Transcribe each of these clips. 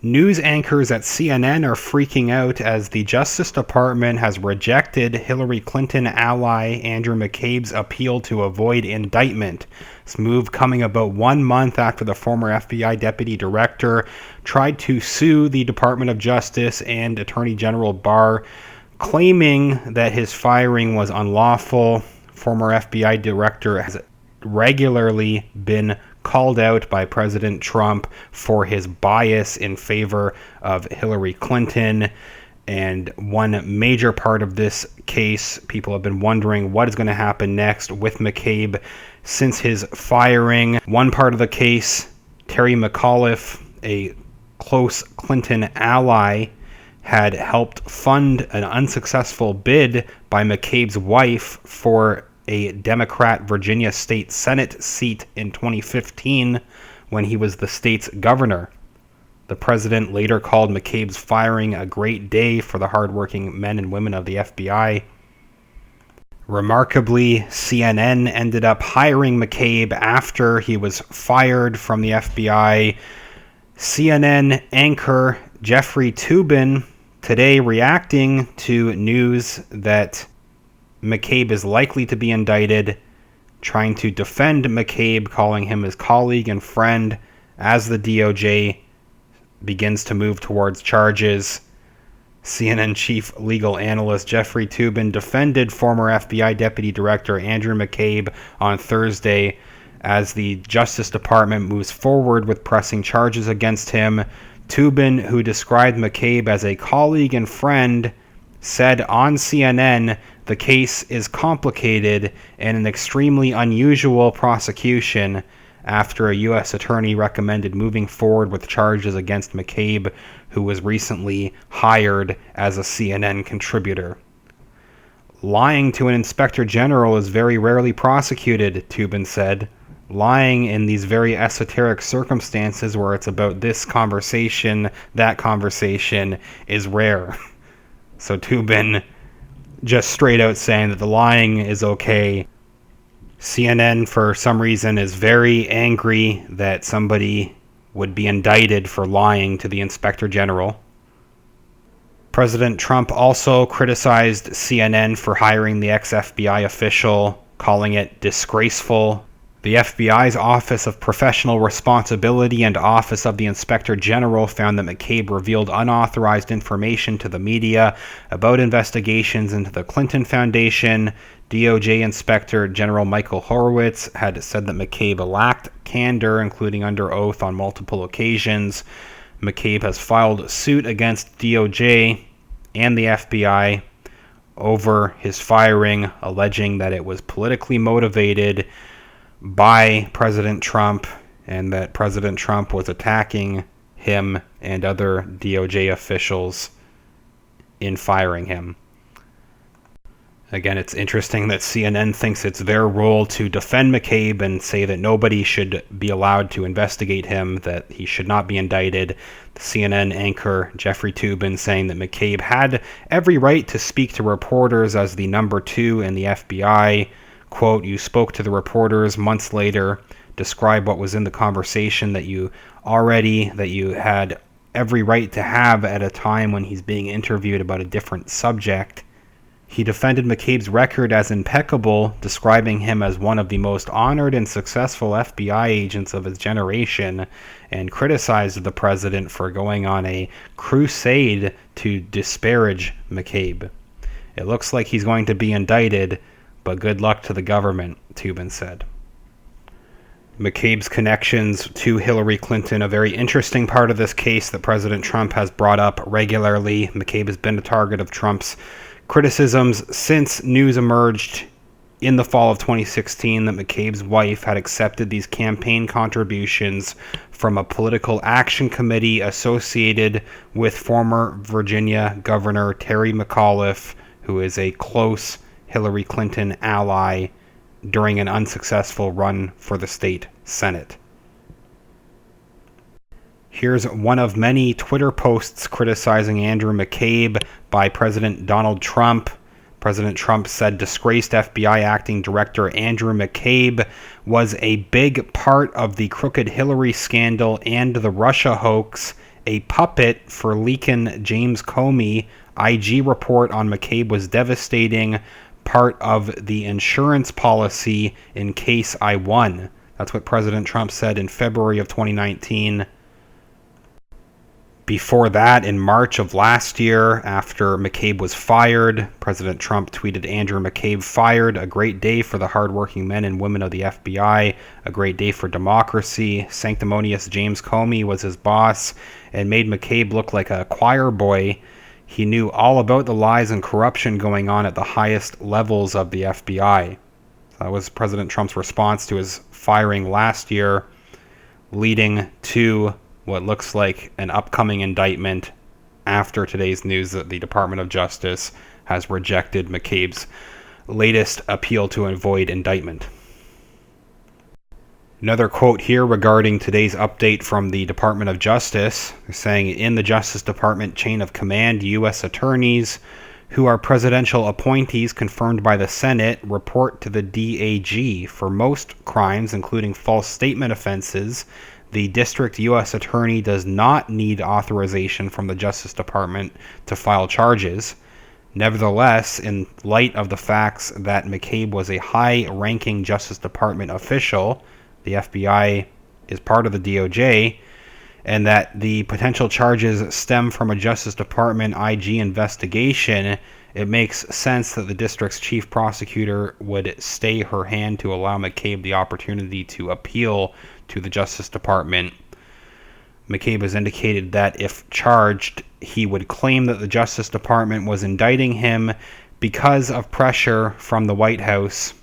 News anchors at CNN are freaking out as the Justice Department has rejected Hillary Clinton ally Andrew McCabe's appeal to avoid indictment. This move coming about 1 month after the former FBI deputy director tried to sue the Department of Justice and Attorney General Barr, claiming that his firing was unlawful. Former FBI director has regularly been called out by President Trump for his bias in favor of Hillary Clinton. And one major part of this case, people have been wondering what is going to happen next with McCabe since his firing. One part of the case, Terry McAuliffe, a close Clinton ally, had helped fund an unsuccessful bid by McCabe's wife for a Democrat Virginia State Senate seat in 2015 when he was the state's governor. The president later called McCabe's firing a great day for the hardworking men and women of the FBI. Remarkably, CNN ended up hiring McCabe after he was fired from the FBI. CNN anchor Jeffrey Toobin today reacting to news that McCabe is likely to be indicted, trying to defend McCabe, calling him his colleague and friend as the DOJ begins to move towards charges. CNN chief legal analyst Jeffrey Toobin defended former FBI Deputy Director Andrew McCabe on Thursday as the Justice Department moves forward with pressing charges against him. Toobin, who described McCabe as a colleague and friend, said on CNN, "The case is complicated and an extremely unusual prosecution," after a U.S. attorney recommended moving forward with charges against McCabe, who was recently hired as a CNN contributor. Lying to an inspector general is very rarely prosecuted, Toobin said. Lying in these very esoteric circumstances where it's about this conversation, that conversation, is rare. So Toobin just straight out saying that the lying is okay. CNN, for some reason, is very angry that somebody would be indicted for lying to the Inspector General. President Trump also criticized CNN for hiring the ex-FBI official, calling it disgraceful. The FBI's Office of Professional Responsibility and Office of the Inspector General found that McCabe revealed unauthorized information to the media about investigations into the Clinton Foundation. DOJ Inspector General Michael Horowitz had said that McCabe lacked candor, including under oath on multiple occasions. McCabe has filed suit against DOJ and the FBI over his firing, alleging that it was politically motivated by President Trump and that President Trump was attacking him and other DOJ officials in firing him. Again, it's interesting that CNN thinks it's their role to defend McCabe and say that nobody should be allowed to investigate him, that he should not be indicted. The CNN anchor Jeffrey Toobin saying that McCabe had every right to speak to reporters as the number 2 in the FBI. Quote, "You spoke to the reporters months later, describe what was in the conversation that you had every right to have at a time when he's being interviewed about a different subject." He defended McCabe's record as impeccable, describing him as one of the most honored and successful FBI agents of his generation, and criticized the president for going on a crusade to disparage McCabe. "It looks like he's going to be indicted, but good luck to the government," Toobin said. McCabe's connections to Hillary Clinton, a very interesting part of this case that President Trump has brought up regularly. McCabe has been a target of Trump's criticisms since news emerged in the fall of 2016 that McCabe's wife had accepted these campaign contributions from a political action committee associated with former Virginia Governor Terry McAuliffe, who is a close Hillary Clinton ally during an unsuccessful run for the state Senate. Here's one of many Twitter posts criticizing Andrew McCabe by President Donald Trump. President Trump said disgraced FBI acting director Andrew McCabe was a big part of the crooked Hillary scandal and the Russia hoax a puppet for leaking James Comey IG report on McCabe was devastating, part of the insurance policy in case I won. That's what President Trump said in February of 2019. Before that, in March of last year, after McCabe was fired, President Trump tweeted, "Andrew McCabe fired. A great day for the hardworking men and women of the FBI. A great day for democracy. Sanctimonious James Comey was his boss and made McCabe look like a choir boy. He knew all about the lies and corruption going on at the highest levels of the FBI." That was President Trump's response to his firing last year, leading to what looks like an upcoming indictment after today's news that the Department of Justice has rejected McCabe's latest appeal to avoid indictment. Another quote here regarding today's update from the Department of Justice. They're saying, in the Justice Department chain of command, U.S. attorneys who are presidential appointees confirmed by the Senate report to the DAG. For most crimes, including false statement offenses, the district U.S. attorney does not need authorization from the Justice Department to file charges. Nevertheless, in light of the facts that McCabe was a high-ranking Justice Department official, the FBI is part of the DOJ, and that the potential charges stem from a Justice Department IG investigation, it makes sense that the district's chief prosecutor would stay her hand to allow McCabe the opportunity to appeal to the Justice Department. McCabe has indicated that if charged, he would claim that the Justice Department was indicting him because of pressure from the White House.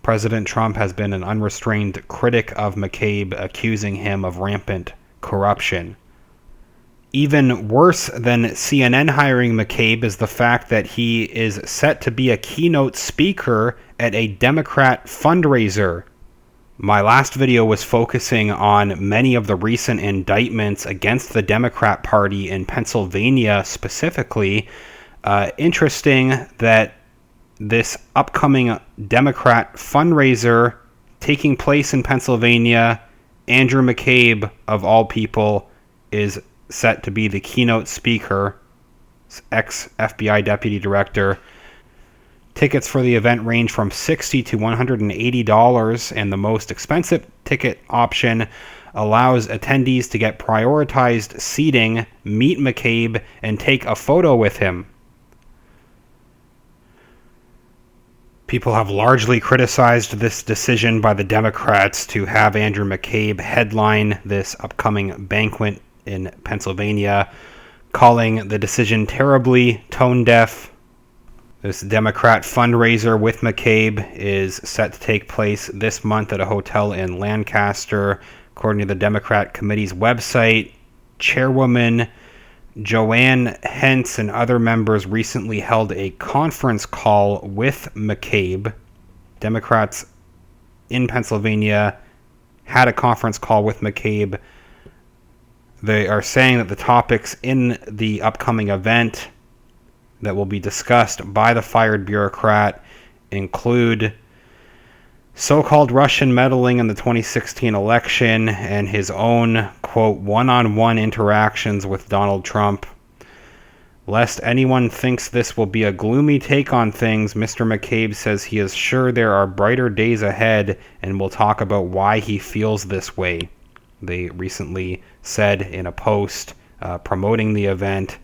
President Trump has been an unrestrained critic of McCabe, accusing him of rampant corruption. Even worse than CNN hiring McCabe is the fact that he is set to be a keynote speaker at a Democrat fundraiser. My last video was focusing on many of the recent indictments against the Democrat Party in Pennsylvania specifically. Interesting that this upcoming Democrat fundraiser taking place in Pennsylvania, Andrew McCabe, of all people, is set to be the keynote speaker, ex-FBI deputy director. Tickets for the event range from $60 to $180, and the most expensive ticket option allows attendees to get prioritized seating, meet McCabe, and take a photo with him. People have largely criticized this decision by the Democrats to have Andrew McCabe headline this upcoming banquet in Pennsylvania, calling the decision terribly tone-deaf. This Democrat fundraiser with McCabe is set to take place this month at a hotel in Lancaster. According to the Democrat committee's website, Chairwoman Joanne Hentz and other members recently held a conference call with McCabe. Democrats in Pennsylvania had a conference call with McCabe. They are saying that the topics in the upcoming event that will be discussed by the fired bureaucrat include so-called Russian meddling in the 2016 election and his own, quote, one-on-one interactions with Donald Trump. Lest anyone thinks this will be a gloomy take on things, Mr. McCabe says he is sure there are brighter days ahead and will talk about why he feels this way. They recently said in a post promoting the event.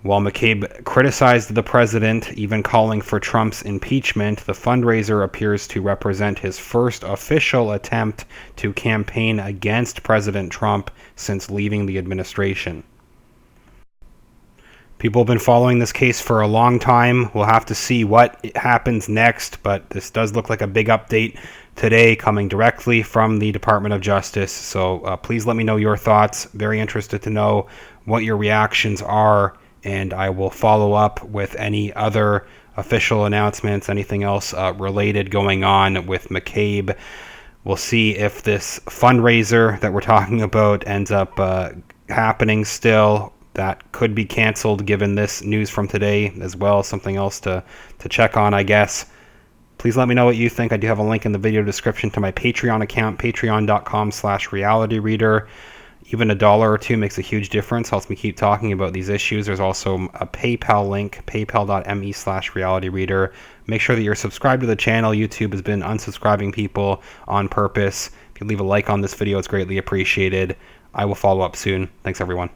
While McCabe criticized the president, even calling for Trump's impeachment, the fundraiser appears to represent his first official attempt to campaign against President Trump since leaving the administration. People have been following this case for a long time. We'll have to see what happens next, but this does look like a big update today coming directly from the Department of Justice. So please let me know your thoughts. Very interested to know what your reactions are, and I will follow up with any other official announcements, anything else related going on with McCabe. We'll see if this fundraiser that we're talking about ends up happening still. That could be canceled given this news from today as well. Something else to check on, I guess. Please let me know what you think. I do have a link in the video description to my Patreon account, patreon.com/realityreader. Even $1 or $2 makes a huge difference, helps me keep talking about these issues. There's also a PayPal link, paypal.me/realityreader. Make sure that you're subscribed to the channel. YouTube has been unsubscribing people on purpose. If you leave a like on this video, it's greatly appreciated. I will follow up soon. Thanks, everyone.